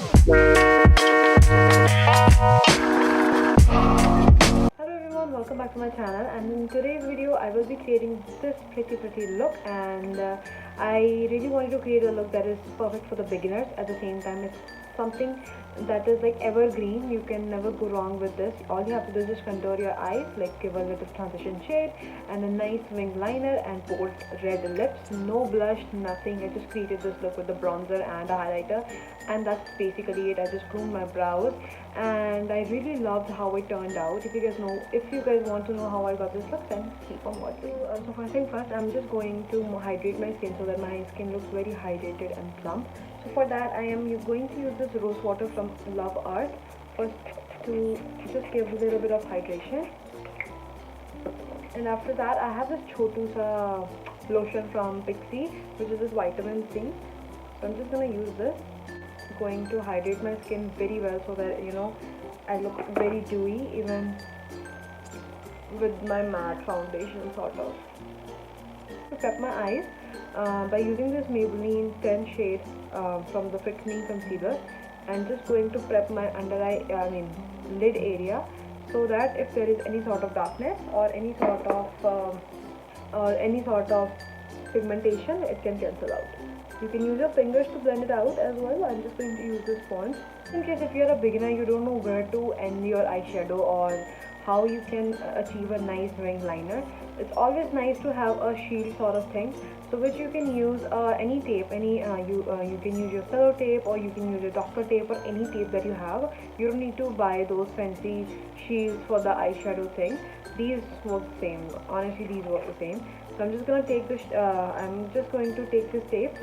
Hello everyone, welcome back to my channel, and in today's video I will be creating this pretty look, and I really wanted to create a look that is perfect for the beginners. At the same time, it's something that is like evergreen. You can never go wrong with this. All you have to do is just contour your eyes, like give a little transition shade and a nice wing liner and bold red lips. No blush, nothing. I just created this look with the bronzer and a highlighter, and that's basically it. I just groomed my brows and I really loved how it turned out. If you guys want to know how I got this look, then keep on watching. So first thing first, I'm just going to hydrate my skin so that my skin looks very hydrated and plump. So for that, I am going to use this rose water from Love Art first to just give a little bit of hydration. And after that, I have this Chotu Sa lotion from Pixie, which is this vitamin C. So I'm just gonna use this. Going to hydrate my skin very well so that I look very dewy even with my matte foundation sort of. To prep my eyes by using this Maybelline 10 shade from the Fit Me concealer, and just going to prep my under eye lid area so that if there is any sort of darkness or any sort of pigmentation, it can cancel out. You can use your fingers to blend it out as well. I'm just going to use this sponge. In case if you're a beginner, you don't know where to end your eyeshadow or how you can achieve a nice wing liner, it's always nice to have a shield sort of thing, so which you can use any tape, you can use your cello tape, or you can use your doctor tape, or any tape that you have. You don't need to buy those fancy shields for the eyeshadow thing. These work the same. Honestly, these work the same. So I'm just going to take this. Tape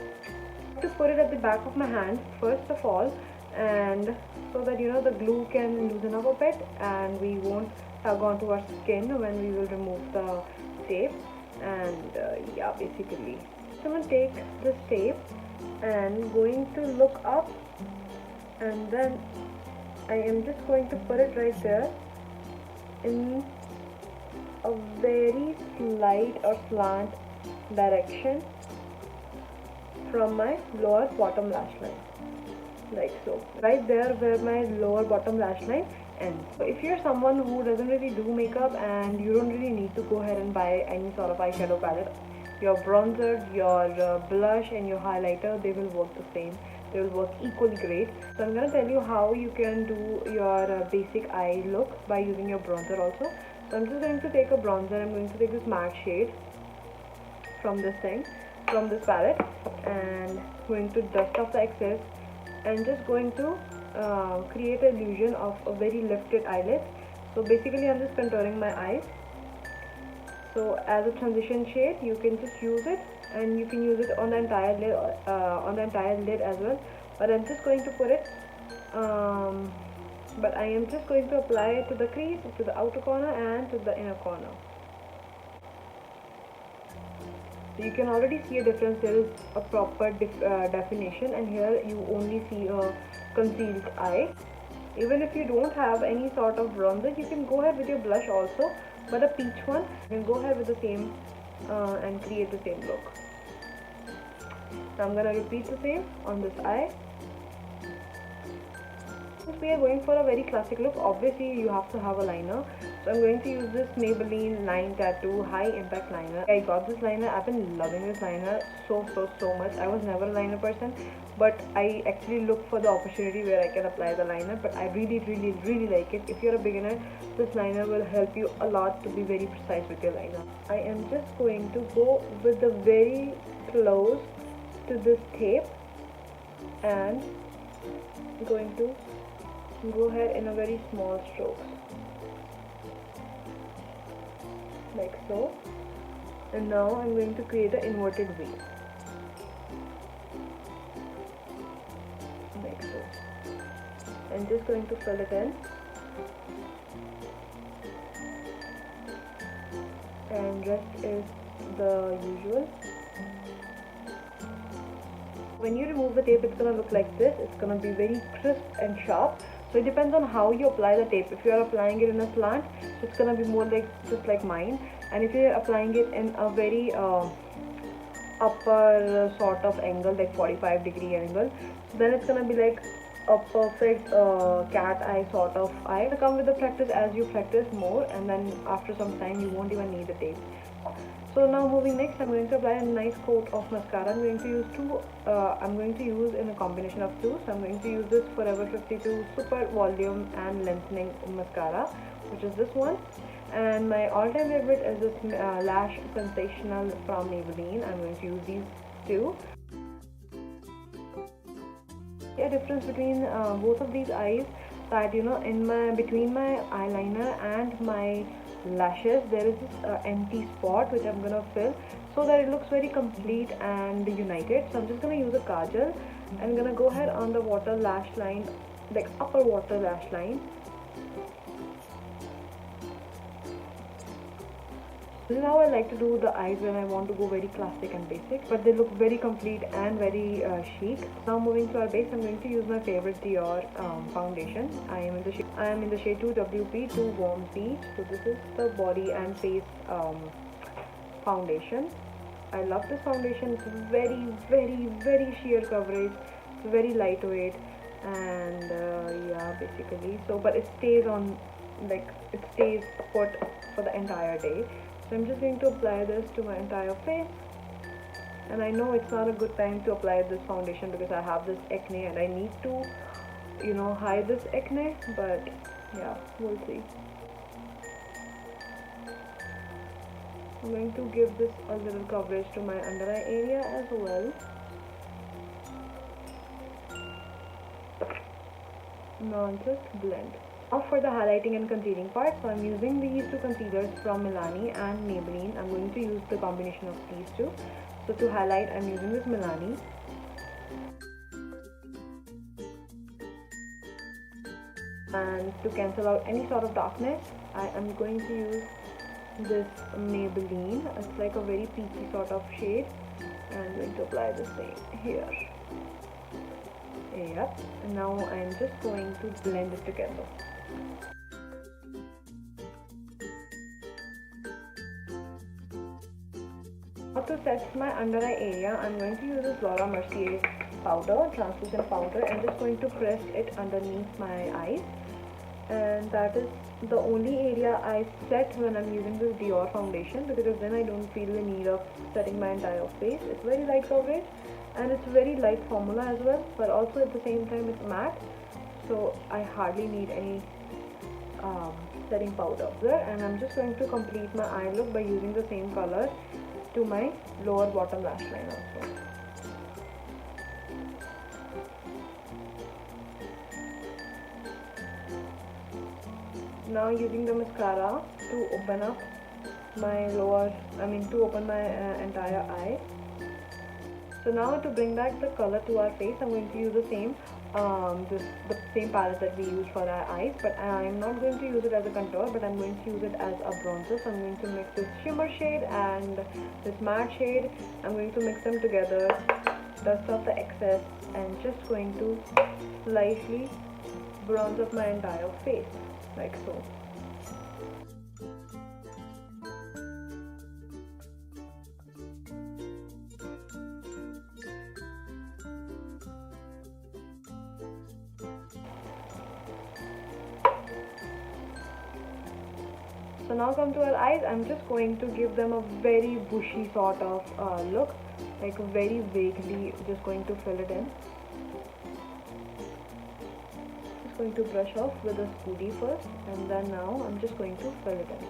to put it at the back of my hand first of all, and so that the glue can loosen up a bit and we won't tug onto our skin when we will remove the tape. And yeah, basically, so I'm going to take this tape and going to look up, and then I am just going to put it right there in a very slight or slant direction from my lower bottom lash line, like so, right there where my lower bottom lash line ends. So if you're someone who doesn't really do makeup and you don't really need to go ahead and buy any sort of eyeshadow palette, your bronzer, your blush and your highlighter, they will work the same. They will work equally great. So I'm going to tell you how you can do your basic eye look by using your bronzer also. So I'm just going to take a bronzer. I'm going to take this matte shade from this palette, and going to dust off the excess and just going to create an illusion of a very lifted eyelid. So basically I'm just contouring my eyes. So as a transition shade, you can just use it, and you can use it on the entire lid as well, but I'm just going to put it but I am just going to apply it to the crease, to the outer corner and to the inner corner. So you can already see a difference. There is a proper definition, and here you only see a concealed eye. Even if you don't have any sort of bronzer, you can go ahead with your blush also, but a peach one, you can go ahead with the same and create the same look. So I'm going to repeat the same on this eye. Since we are going for a very classic look, obviously you have to have a liner. So I'm going to use this Maybelline Line Tattoo High Impact Liner. I got this liner. I've been loving this liner so much. I was never a liner person, but I actually look for the opportunity where I can apply the liner, but I really like it. If you're a beginner, this liner will help you a lot to be very precise with your liner. I am just going to go with the very close to this tape and going to go ahead in a very small strokes, like so. And now I'm going to create an inverted V, like so. I'm just going to fill it in, and rest is the usual. When you remove the tape, it's gonna look like this. It's gonna be very crisp and sharp. So it depends on how you apply the tape. If you are applying it in a slant, so it's gonna be more like just like mine. And if you're applying it in a very upper sort of angle, like 45-degree angle, then it's gonna be like a perfect cat eye sort of eye. It come with the practice. As you practice more, and then after some time you won't even need the tape. So now moving next, I'm going to apply a nice coat of mascara. I'm going to use two. I'm going to use in a combination of two. So I'm going to use this Forever 52 Super Volume and Lengthening Mascara, which is this one. And my all-time favorite is this Lash Sensational from Maybelline. I'm going to use these two. A difference between both of these eyes, that in my between my eyeliner and my lashes there is this empty spot which I'm gonna fill so that it looks very complete and united. So I'm just gonna use a kajal. I'm gonna go ahead on the water lash line, like upper water lash line. This is how I like to do the eyes when I want to go very classic and basic, but they look very complete and very chic. Now moving to our base, I'm going to use my favorite Dior foundation. I am in the shade 2WP 2 Warm Peach. So this is the body and face foundation. I love this foundation. It's very sheer coverage. It's very lightweight, and yeah, basically. So, but it stays on, like it stays put for the entire day. So I'm just going to apply this to my entire face. And I know it's not a good time to apply this foundation because I have this acne and I need to, hide this acne. But yeah, we'll see. I'm going to give this a little coverage to my under eye area as well. Now just blend. Now for the highlighting and concealing part, so I'm using these two concealers from Milani and Maybelline. I'm going to use the combination of these two. So to highlight, I'm using this Milani. And to cancel out any sort of darkness, I am going to use this Maybelline. It's like a very peachy sort of shade. And I'm going to apply the same here. Yep. And now I'm just going to blend it together. Now to set my under eye area, I'm going to use this Laura Mercier powder, translucent powder. I'm just going to press it underneath my eyes, and that is the only area I set when I'm using this Dior foundation, because then I don't feel the need of setting my entire face. It's very light coverage and it's very light formula as well, but also at the same time it's matte, so I hardly need any setting powder there. And I'm just going to complete my eye look by using the same color to my lower bottom lash line also. Now using the mascara to open up my to open my entire eye. So now to bring back the color to our face, I'm going to use the same palette that we use for our eyes, but I'm not going to use it as a contour, but I'm going to use it as a bronzer. So I'm going to mix this shimmer shade and this matte shade. I'm going to mix them together, dust off the excess, and just going to slightly bronze up my entire face, like so. So now come to our eyes. I'm just going to give them a very bushy sort of look, like very vaguely, just going to fill it in. Just going to brush off with a spoolie first, and then now I'm just going to fill it in.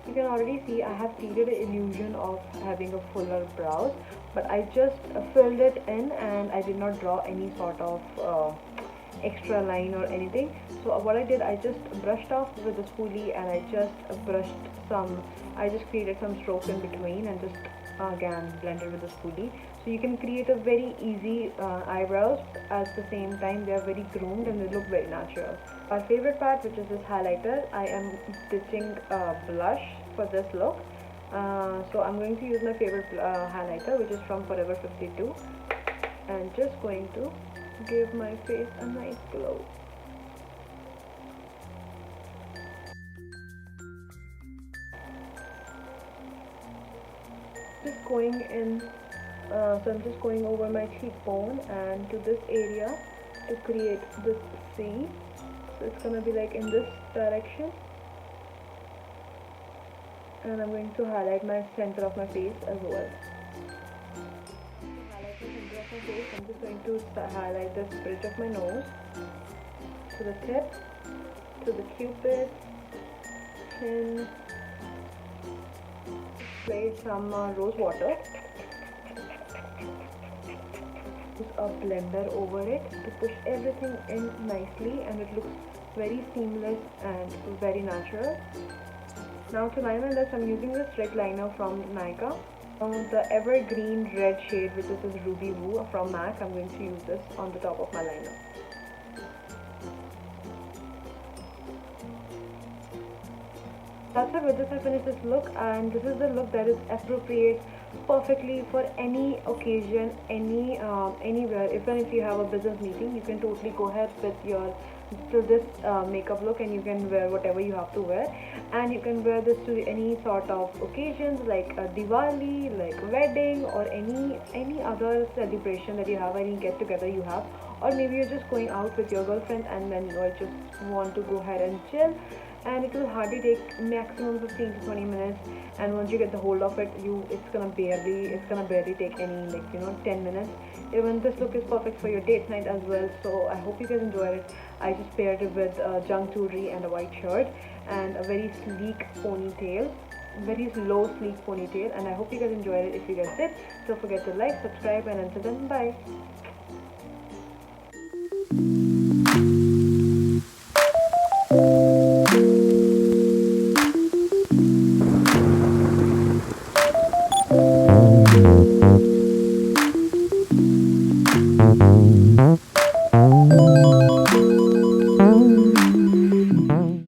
You can already see I have created an illusion of having a fuller brows, but I just filled it in and I did not draw any sort of extra line or anything. So what I did, I just brushed off with a spoolie and I just created some strokes in between and just again blended with a spoolie. So you can create a very easy eyebrows. At the same time they are very groomed and they look very natural. Our favorite part, which is this highlighter, I am stitching blush for this look. So I'm going to use my favorite highlighter, which is from Forever 52, and just going to give my face a nice glow. Just going in, so I'm just going over my cheekbone and to this area to create this C. So it's gonna be like in this direction, and I'm going to highlight my center of my face as well. To highlight the center of my face, I'm just going to highlight this bridge of my nose to the tip, to the cupid, chin. Spray some rose water. Use a blender over it to push everything in nicely, and it looks very seamless and very natural. Now to line my lips, I'm using this red liner from Nykaa. The evergreen red shade, which is this Ruby Woo from MAC. I'm going to use this on the top of my liner. That's it. With this I finished this look, and this is the look that is appropriate perfectly for any occasion, anywhere. Even if you have a business meeting, you can totally go ahead with this makeup look, and you can wear whatever you have to wear, and you can wear this to any sort of occasions like a Diwali, like wedding, or any other celebration that you have, any get together you have, or maybe you're just going out with your girlfriend and then you just want to go ahead and chill, and it will hardly take maximum 15 to 20 minutes, and once you get the hold of it, it's gonna barely take any 10 minutes. Even this look is perfect for your date night as well, so I hope you guys enjoyed it. I just paired it with junk jewelry and a white shirt and a very sleek ponytail, very low sleek ponytail, and I hope you guys enjoyed it. If you guys did, don't forget to like, subscribe, and until then, bye.